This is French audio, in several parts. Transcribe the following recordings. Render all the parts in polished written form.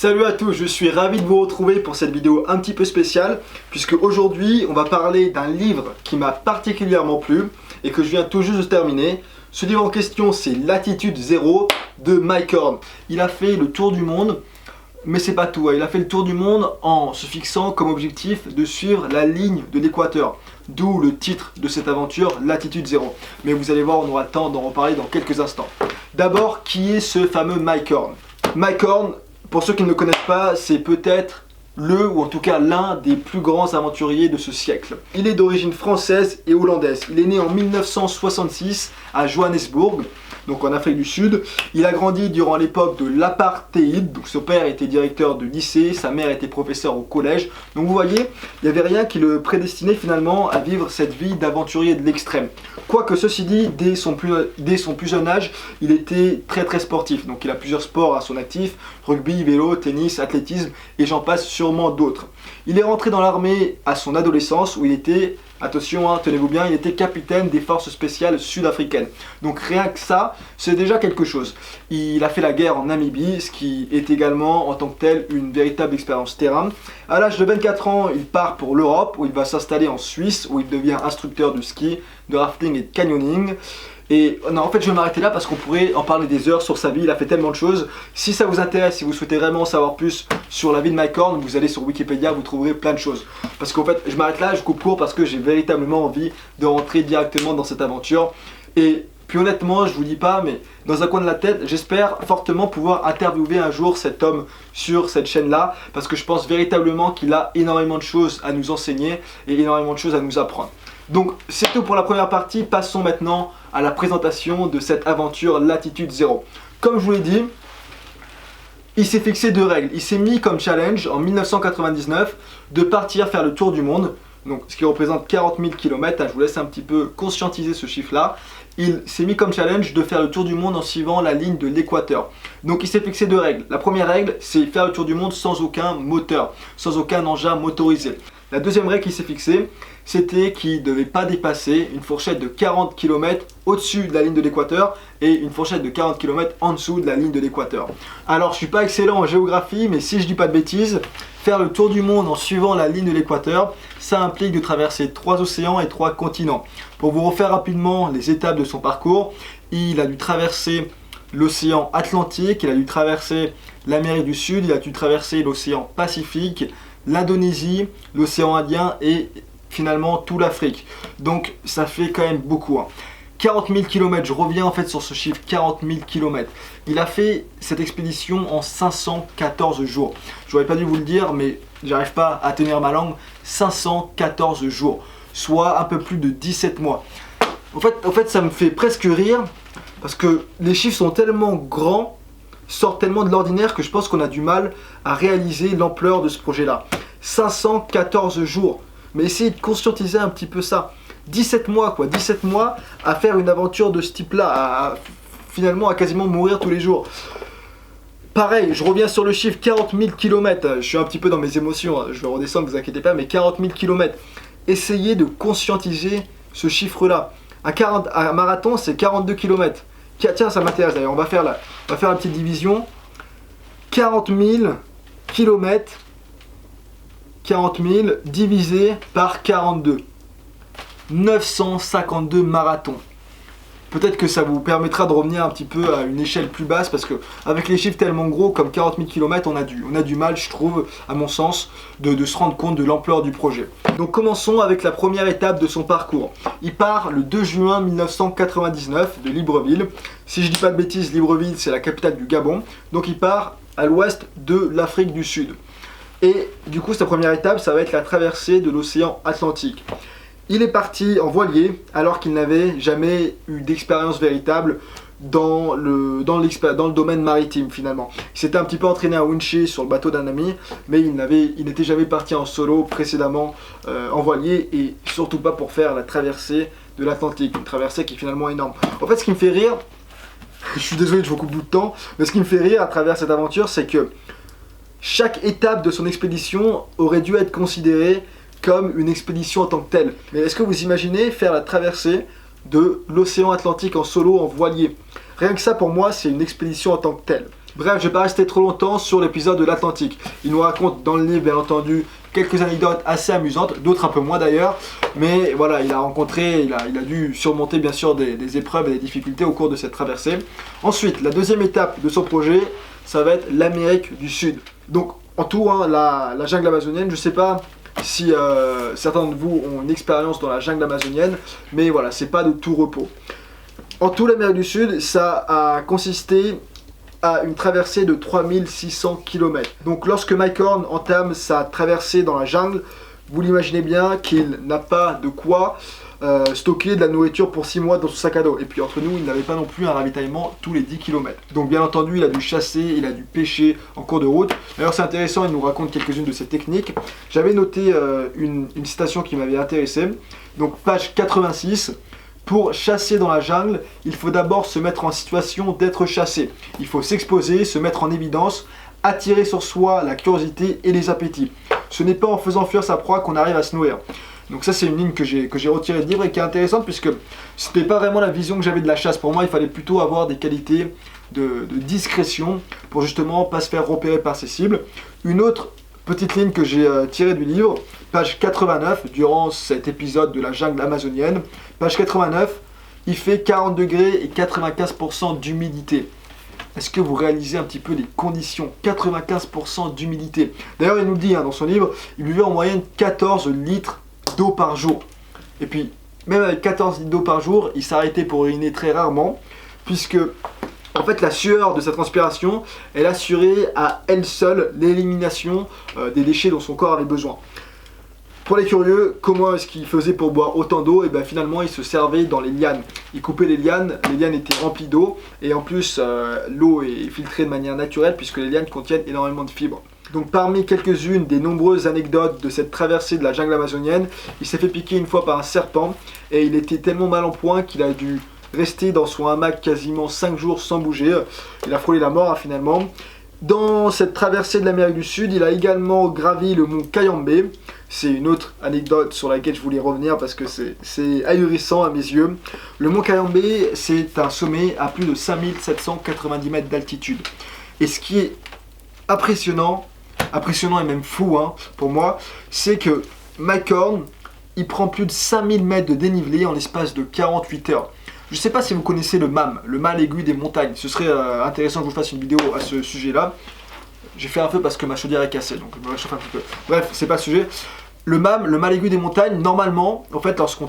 Salut à tous, je suis ravi de vous retrouver pour cette vidéo un petit peu spéciale puisque aujourd'hui on va parler d'un livre qui m'a particulièrement plu et que je viens tout juste de terminer. Ce livre en question c'est Latitude Zéro de Mike Horn. Il a fait le tour du monde, mais c'est pas tout, il a fait le tour du monde en se fixant comme objectif de suivre la ligne de l'équateur. D'où le titre de cette aventure, Latitude Zéro. Mais vous allez voir, on aura le temps d'en reparler dans quelques instants. D'abord, qui est ce fameux Mike Horn? Mike Horn, pour ceux qui ne le connaissent pas, c'est peut-être le, ou en tout cas l'un des plus grands aventuriers de ce siècle. Il est d'origine française et hollandaise. Il est né en 1966 à Johannesburg, donc en Afrique du Sud. Il a grandi durant l'époque de l'apartheid, donc son père était directeur de lycée, sa mère était professeure au collège. Donc vous voyez, il n'y avait rien qui le prédestinait finalement à vivre cette vie d'aventurier de l'extrême. Quoique ceci dit, dès son plus jeune âge, il était très sportif. Donc il a plusieurs sports à son actif, rugby, vélo, tennis, athlétisme et j'en passe sûrement d'autres. Il est rentré dans l'armée à son adolescence où il était, attention, tenez-vous bien, il était capitaine des forces spéciales sud-africaines. Donc rien que ça, c'est déjà quelque chose. Il a fait la guerre en Namibie, ce qui est également en tant que tel une véritable expérience terrain. À l'âge de 24 ans, il part pour l'Europe où il va s'installer en Suisse où il devient instructeur de ski, de rafting et de canyoning. Et non, en fait je vais m'arrêter là parce qu'on pourrait en parler des heures sur sa vie, il a fait tellement de choses. Si ça vous intéresse, si vous souhaitez vraiment savoir plus sur la vie de Mike Horn, vous allez sur Wikipédia, vous trouverez plein de choses. Parce qu'en fait, je m'arrête là, je coupe court parce que j'ai véritablement envie de rentrer directement dans cette aventure. Et puis honnêtement, je vous dis pas, mais dans un coin de la tête, j'espère fortement pouvoir interviewer un jour cet homme sur cette chaîne-là, parce que je pense véritablement qu'il a énormément de choses à nous enseigner et énormément de choses à nous apprendre. Donc c'est tout pour la première partie, passons maintenant à la présentation de cette aventure Latitude Zéro. Comme je vous l'ai dit, il s'est fixé deux règles. Il s'est mis comme challenge en 1999 de partir faire le tour du monde, donc ce qui représente 40 000 km, je vous laisse un petit peu conscientiser ce chiffre-là. Il s'est mis comme challenge de faire le tour du monde en suivant la ligne de l'équateur. Donc il s'est fixé deux règles. La première règle, c'est faire le tour du monde sans aucun moteur, sans aucun engin motorisé. La deuxième règle qu'il s'est fixée, c'était qu'il ne devait pas dépasser une fourchette de 40 km au-dessus de la ligne de l'équateur et une fourchette de 40 km en dessous de la ligne de l'équateur. Alors je ne suis pas excellent en géographie, mais si je dis pas de bêtises, faire le tour du monde en suivant la ligne de l'équateur, ça implique de traverser 3 océans et 3 continents. Pour vous refaire rapidement les étapes de son parcours, il a dû traverser l'océan Atlantique, il a dû traverser l'Amérique du Sud, il a dû traverser l'océan Pacifique, l'Indonésie, l'océan Indien et finalement tout l'Afrique. Donc ça fait quand même beaucoup. 40 000 km, je reviens en fait sur ce chiffre, 40 000 km. Il a fait cette expédition en 514 jours. J'aurais pas dû vous le dire, mais j'arrive pas à tenir ma langue. 514 jours, soit un peu plus de 17 mois. En fait ça me fait presque rire, parce que les chiffres sont tellement grands, sortent tellement de l'ordinaire que je pense qu'on a du mal à réaliser l'ampleur de ce projet-là. 514 jours. Mais essayez de conscientiser un petit peu ça. 17 mois quoi, 17 mois à faire une aventure de ce type-là, finalement à quasiment mourir tous les jours. Pareil, je reviens sur le chiffre 40 000 km, je suis un petit peu dans mes émotions, je vais redescendre, ne vous inquiétez pas, mais 40 000 km. Essayez de conscientiser ce chiffre-là. Un marathon, c'est 42 km. Tiens, ça m'intéresse d'ailleurs, on va faire la petite division. 40 000 km, 40 000 divisé par 42. 952 marathons. Peut-être que ça vous permettra de revenir un petit peu à une échelle plus basse, parce que avec les chiffres tellement gros comme 40 000 km, on a du mal, je trouve, à mon sens, de se rendre compte de l'ampleur du projet. Donc commençons avec la première étape de son parcours. Il part le 2 juin 1999 de Libreville. Si je dis pas de bêtises, Libreville c'est la capitale du Gabon. Donc il part à l'ouest de l'Afrique du Sud. Et du coup sa première étape, ça va être la traversée de l'océan Atlantique. Il est parti en voilier alors qu'il n'avait jamais eu d'expérience véritable dans le domaine maritime finalement. Il s'était un petit peu entraîné à wincher sur le bateau d'un ami, mais il n'était jamais parti en solo précédemment en voilier, et surtout pas pour faire la traversée de l'Atlantique, une traversée qui est finalement énorme. En fait ce qui me fait rire, je suis désolé je vous coupe tout le temps, mais ce qui me fait rire à travers cette aventure, c'est que chaque étape de son expédition aurait dû être considérée comme une expédition en tant que telle. Mais est-ce que vous imaginez faire la traversée de l'océan Atlantique en solo, en voilier? Rien que ça pour moi c'est une expédition en tant que telle. Bref, je vais pas rester trop longtemps sur l'épisode de l'Atlantique. Il nous raconte dans le livre, bien entendu, quelques anecdotes assez amusantes, d'autres un peu moins d'ailleurs. Mais voilà, il a dû surmonter bien sûr des épreuves et des difficultés au cours de cette traversée. Ensuite, la deuxième étape de son projet, ça va être l'Amérique du Sud. Donc en tout, hein, la jungle amazonienne, je sais pas si certains de vous ont une expérience dans la jungle amazonienne, mais voilà, c'est pas de tout repos. En tout, l'Amérique du Sud, ça a consisté à une traversée de 3600 km. Donc lorsque Mike Horn entame sa traversée dans la jungle, vous l'imaginez bien qu'il n'a pas de quoi stocker de la nourriture pour 6 mois dans son sac à dos. Et puis entre nous, il n'avait pas non plus un ravitaillement tous les 10 km. Donc bien entendu, il a dû chasser, il a dû pêcher en cours de route. D'ailleurs c'est intéressant, il nous raconte quelques-unes de ses techniques. J'avais noté une citation qui m'avait intéressé. Donc page 86. Pour chasser dans la jungle, il faut d'abord se mettre en situation d'être chassé. Il faut s'exposer, se mettre en évidence, attirer sur soi la curiosité et les appétits. Ce n'est pas en faisant fuir sa proie qu'on arrive à se nourrir. Donc ça c'est une ligne que j'ai retirée du livre et qui est intéressante puisque c'était pas vraiment la vision que j'avais de la chasse. Pour moi il fallait plutôt avoir des qualités de discrétion pour justement pas se faire repérer par ses cibles. Une autre petite ligne que j'ai tirée du livre, page 89, durant cet épisode de la jungle amazonienne. Page 89, il fait 40 degrés et 95% d'humidité. Est-ce que vous réalisez un petit peu les conditions? 95% d'humidité. D'ailleurs, il nous dit dans son livre, il buvait en moyenne 14 litres d'eau par jour. Et puis, même avec 14 litres d'eau par jour, il s'arrêtait pour uriner très rarement, puisque en fait, la sueur de sa transpiration, elle assurait à elle seule l'élimination des déchets dont son corps avait besoin. Pour les curieux, comment est-ce qu'il faisait pour boire autant d'eau? Et bien finalement, il se servait dans les lianes. Il coupait les lianes étaient remplies d'eau, et en plus, l'eau est filtrée de manière naturelle puisque les lianes contiennent énormément de fibres. Donc parmi quelques-unes des nombreuses anecdotes de cette traversée de la jungle amazonienne, il s'est fait piquer une fois par un serpent, et il était tellement mal en point qu'il a dû rester dans son hamac quasiment 5 jours sans bouger. Il a frôlé la mort finalement. Dans cette traversée de l'Amérique du Sud, il a également gravi le mont Cayambe. C'est une autre anecdote sur laquelle je voulais revenir parce que c'est ahurissant à mes yeux. Le mont Cayambe, c'est un sommet à plus de 5790 mètres d'altitude. Et ce qui est impressionnant et même fou pour moi, c'est que Mike Horn, il prend plus de 5000 mètres de dénivelé en l'espace de 48 heures. Je ne sais pas si vous connaissez le MAM, le mal aigu des montagnes. Ce serait intéressant que je vous fasse une vidéo à ce sujet-là. J'ai fait un feu parce que ma chaudière est cassée, donc je me réchauffe un petit peu. Bref, c'est pas le sujet. Le MAM, le mal aigu des montagnes, normalement, en fait, lorsqu'on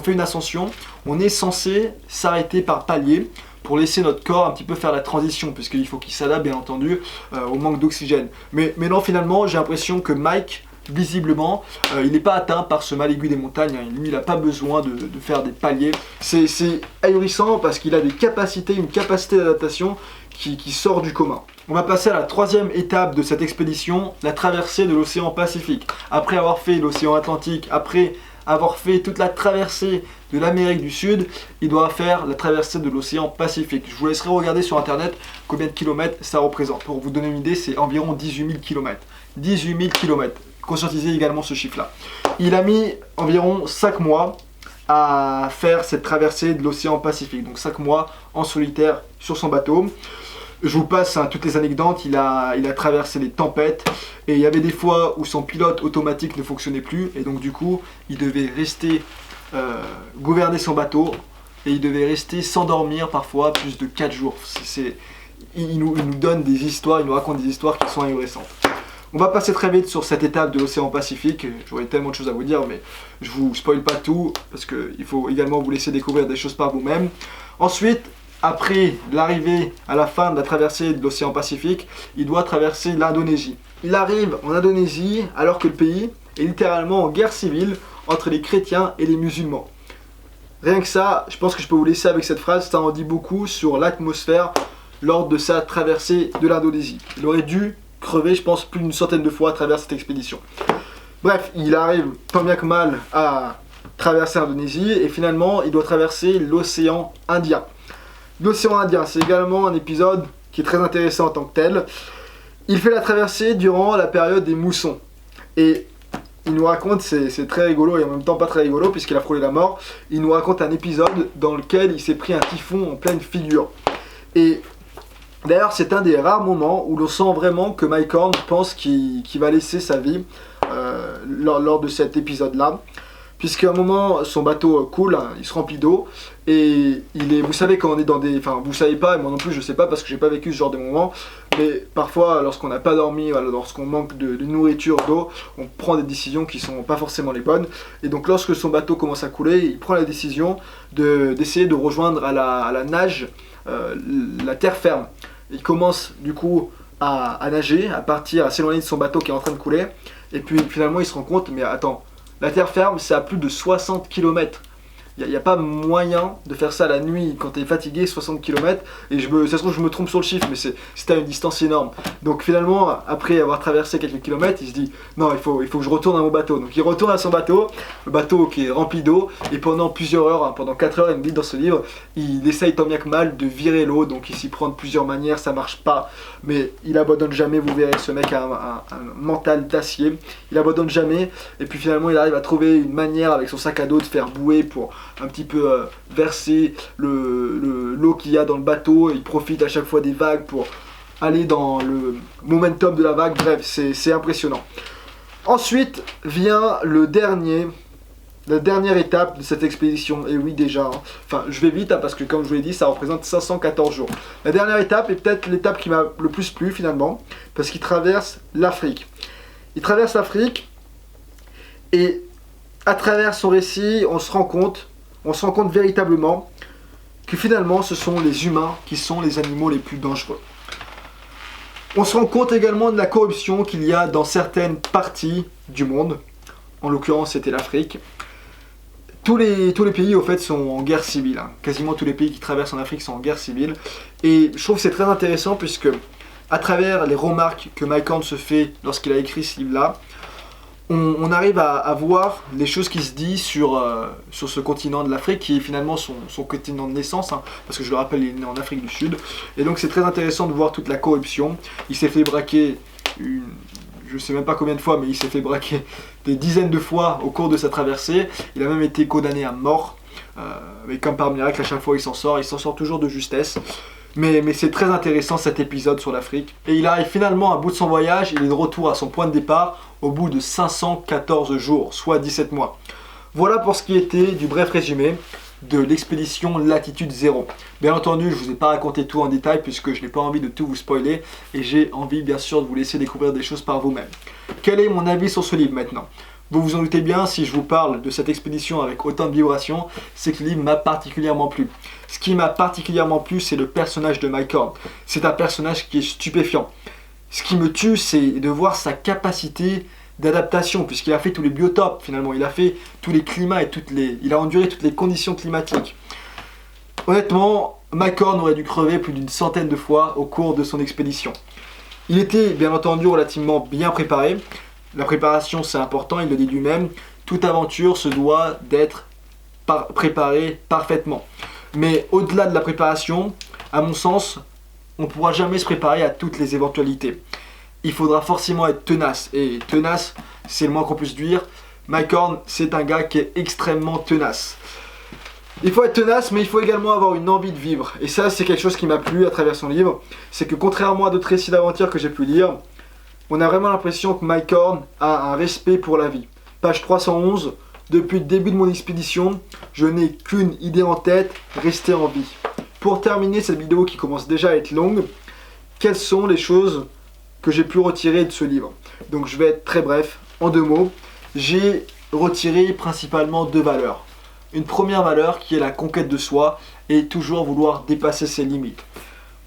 fait une ascension, on est censé s'arrêter par palier pour laisser notre corps un petit peu faire la transition, puisqu'il faut qu'il s'adapte, bien entendu, au manque d'oxygène. Mais non, finalement, j'ai l'impression que Mike, visiblement, il n'est pas atteint par ce mal aigu des montagnes. Lui, il n'a pas besoin de faire des paliers. C'est ahurissant parce qu'il a une capacité d'adaptation qui sort du commun. On va passer à la troisième étape de cette expédition, la traversée de l'océan Pacifique. Après avoir fait l'océan Atlantique, après avoir fait toute la traversée de l'Amérique du Sud, il doit faire la traversée de l'océan Pacifique. Je vous laisserai regarder sur internet combien de kilomètres ça représente. Pour vous donner une idée, c'est environ 18 000 km. 18 000 km. Conscientisez également ce chiffre-là. Il a mis environ 5 mois à faire cette traversée de l'océan Pacifique. Donc 5 mois en solitaire sur son bateau. Je vous passe toutes les anecdotes. Il a traversé les tempêtes. Et il y avait des fois où son pilote automatique ne fonctionnait plus. Et donc du coup, il devait rester gouverner son bateau. Et il devait rester sans dormir parfois plus de 4 jours. Il nous donne des histoires, il nous raconte des histoires qui sont ahurissantes. On va passer très vite sur cette étape de l'océan Pacifique. J'aurais tellement de choses à vous dire, mais je vous spoil pas tout parce qu'il faut également vous laisser découvrir des choses par vous-même. Ensuite, après l'arrivée à la fin de la traversée de l'océan Pacifique, il doit traverser l'Indonésie. Il arrive en Indonésie alors que le pays est littéralement en guerre civile entre les chrétiens et les musulmans. Rien que ça, je pense que je peux vous laisser avec cette phrase, ça en dit beaucoup sur l'atmosphère lors de sa traversée de l'Indonésie. Il aurait dû crevé, je pense, plus d'une centaine de fois à travers cette expédition. Bref, il arrive tant bien que mal à traverser l'Indonésie et finalement, il doit traverser l'océan Indien. L'océan Indien, c'est également un épisode qui est très intéressant en tant que tel. Il fait la traversée durant la période des moussons. Et il nous raconte, c'est très rigolo et en même temps pas très rigolo puisqu'il a frôlé la mort. Il nous raconte un épisode dans lequel il s'est pris un typhon en pleine figure. Et D'ailleurs, c'est un des rares moments où l'on sent vraiment que Mike Horn pense qu'il va laisser sa vie lors de cet épisode-là. Puisqu'à un moment, son bateau coule, hein, il se remplit d'eau, et vous savez quand on est dans des... Enfin, vous savez pas, et moi non plus je sais pas parce que j'ai pas vécu ce genre de moment, mais parfois, lorsqu'on n'a pas dormi, lorsqu'on manque de nourriture, d'eau, on prend des décisions qui sont pas forcément les bonnes, et donc lorsque son bateau commence à couler, il prend la décision d'essayer de rejoindre à la nage la terre ferme. Il commence du coup à nager, à partir, à s'éloigner de son bateau qui est en train de couler, et puis finalement il se rend compte, mais attends, la terre ferme, c'est à plus de 60 km. Il n'y a pas moyen de faire ça la nuit quand tu es fatigué, 60 km. Et ça se trouve, je me trompe sur le chiffre, mais c'est à une distance énorme. Donc finalement, après avoir traversé quelques kilomètres, il se dit non, il faut que je retourne à mon bateau. Donc il retourne à son bateau, le bateau qui est rempli d'eau. Et pendant plusieurs heures, hein, pendant 4 heures, il me dit dans ce livre, il essaye tant bien que mal de virer l'eau. Donc il s'y prend de plusieurs manières, ça marche pas. Mais il abandonne jamais, vous verrez, ce mec a un mental d'acier. Il abandonne jamais. Et puis finalement, il arrive à trouver une manière avec son sac à dos de faire bouée pour un petit peu verser l'eau qu'il y a dans le bateau. Il profite à chaque fois des vagues pour aller dans le momentum de la vague. Bref, c'est impressionnant. Ensuite vient la dernière étape de cette expédition. Et oui, déjà, hein. Enfin, je vais vite, hein, parce que comme je vous l'ai dit, ça représente 514 jours. La dernière étape est peut-être l'étape qui m'a le plus plu finalement, parce qu'il traverse l'Afrique. Il traverse l'Afrique, et à travers son récit, on se rend compte véritablement que finalement ce sont les humains qui sont les animaux les plus dangereux. On se rend compte également de la corruption qu'il y a dans certaines parties du monde, en l'occurrence c'était l'Afrique. Tous les pays au fait sont en guerre civile, hein. Quasiment tous les pays qui traversent en Afrique sont en guerre civile, et je trouve que c'est très intéressant puisque à travers les remarques que Mike Horn se fait lorsqu'il a écrit ce livre-là, on arrive à voir les choses qui se disent sur ce continent de l'Afrique, qui est finalement son continent de naissance, hein, parce que je le rappelle, il est né en Afrique du Sud. Et donc c'est très intéressant de voir toute la corruption. Il s'est fait braquer, je sais même pas combien de fois, mais il s'est fait braquer des dizaines de fois au cours de sa traversée. Il a même été condamné à mort, mais comme par miracle, à chaque fois il s'en sort toujours de justesse. Mais c'est très intéressant cet épisode sur l'Afrique. Et il arrive finalement à bout de son voyage, il est de retour à son point de départ au bout de 514 jours, soit 17 mois. Voilà pour ce qui était du bref résumé de l'expédition Latitude 0. Bien entendu, je ne vous ai pas raconté tout en détail puisque je n'ai pas envie de tout vous spoiler et j'ai envie bien sûr de vous laisser découvrir des choses par vous-même. Quel est mon avis sur ce livre maintenant ? Vous vous en doutez bien, si je vous parle de cette expédition avec autant de vibrations, c'est que le livre m'a particulièrement plu. Ce qui m'a particulièrement plu, c'est le personnage de Mike Horn. C'est un personnage qui est stupéfiant. Ce qui me tue, c'est de voir sa capacité d'adaptation, puisqu'il a fait tous les biotopes finalement, il a fait tous les climats et il a enduré toutes les conditions climatiques. Honnêtement, Mike Horn aurait dû crever plus d'une centaine de fois au cours de son expédition. Il était bien entendu relativement bien préparé. La préparation, c'est important, il le dit lui-même. Toute aventure se doit d'être préparée parfaitement. Mais au-delà de la préparation, à mon sens, on ne pourra jamais se préparer à toutes les éventualités. Il faudra forcément être tenace. Et tenace, c'est le moins qu'on puisse dire. Mike Horn, c'est un gars qui est extrêmement tenace. Il faut être tenace, mais il faut également avoir une envie de vivre. Et ça, c'est quelque chose qui m'a plu à travers son livre. C'est que contrairement à d'autres récits d'aventure que j'ai pu lire, on a vraiment l'impression que Mike Horn a un respect pour la vie. Page 311, depuis le début de mon expédition, je n'ai qu'une idée en tête, rester en vie. Pour terminer cette vidéo qui commence déjà à être longue, quelles sont les choses que j'ai pu retirer de ce livre? Donc je vais être très bref, en 2 mots. J'ai retiré principalement 2 valeurs. Une première valeur qui est la conquête de soi et toujours vouloir dépasser ses limites.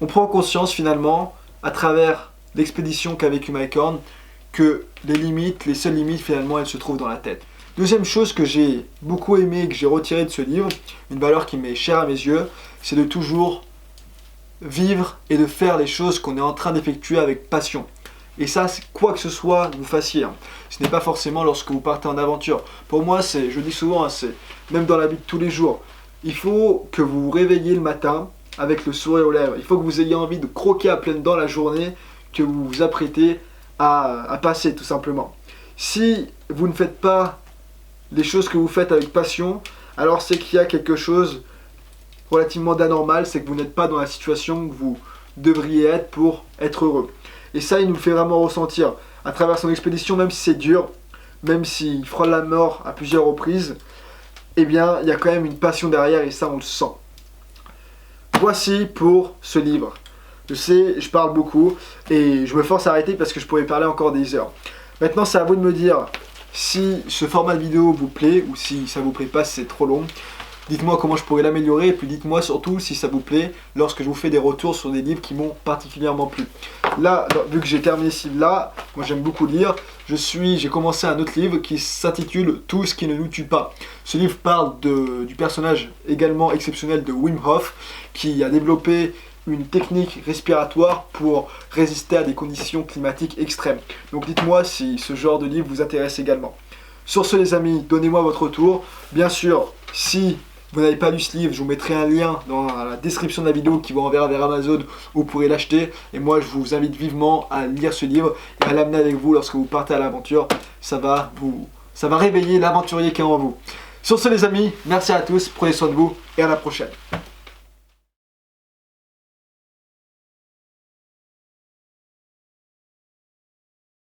On prend conscience finalement, à travers l'expédition qu'a vécu Mike Horn, que les seules limites finalement elles se trouvent dans la tête. Deuxième chose que j'ai beaucoup aimé et que j'ai retiré de ce livre, une valeur qui m'est chère à mes yeux, c'est de toujours vivre et de faire les choses qu'on est en train d'effectuer avec passion. Et ça, quoi que ce soit que vous fassiez, hein. Ce n'est pas forcément lorsque vous partez en aventure. Pour moi, je dis souvent, hein, c'est même dans la vie de tous les jours. Il faut que vous vous réveilliez le matin avec le sourire aux lèvres. Il faut que vous ayez envie de croquer à pleines dents la journée que vous vous apprêtez à passer, tout simplement. Si vous ne faites pas les choses que vous faites avec passion, alors c'est qu'il y a quelque chose relativement d'anormal, c'est que vous n'êtes pas dans la situation que vous devriez être pour être heureux. Et ça, il nous le fait vraiment ressentir à travers son expédition, même si c'est dur, même s'il frôle la mort à plusieurs reprises, eh bien, il y a quand même une passion derrière et ça, on le sent. Voici pour ce livre. Je sais, je parle beaucoup et je me force à arrêter parce que je pourrais parler encore des heures. Maintenant, c'est à vous de me dire si ce format de vidéo vous plaît ou si ça vous plaît pas, si c'est trop long. Dites-moi comment je pourrais l'améliorer et puis dites-moi surtout si ça vous plaît lorsque je vous fais des retours sur des livres qui m'ont particulièrement plu. Là, vu que j'ai terminé ce livre-là, moi j'aime beaucoup lire, j'ai commencé un autre livre qui s'intitule « Tout ce qui ne nous tue pas ». Ce livre parle du personnage également exceptionnel de Wim Hof qui a développé une technique respiratoire pour résister à des conditions climatiques extrêmes. Donc dites-moi si ce genre de livre vous intéresse également. Sur ce les amis, donnez-moi votre retour. Bien sûr, si vous n'avez pas lu ce livre, je vous mettrai un lien dans la description de la vidéo qui vous enverra vers Amazon où vous pourrez l'acheter. Et moi, je vous invite vivement à lire ce livre et à l'amener avec vous lorsque vous partez à l'aventure. Ça va réveiller l'aventurier qui est en vous. Sur ce les amis, merci à tous, prenez soin de vous et à la prochaine.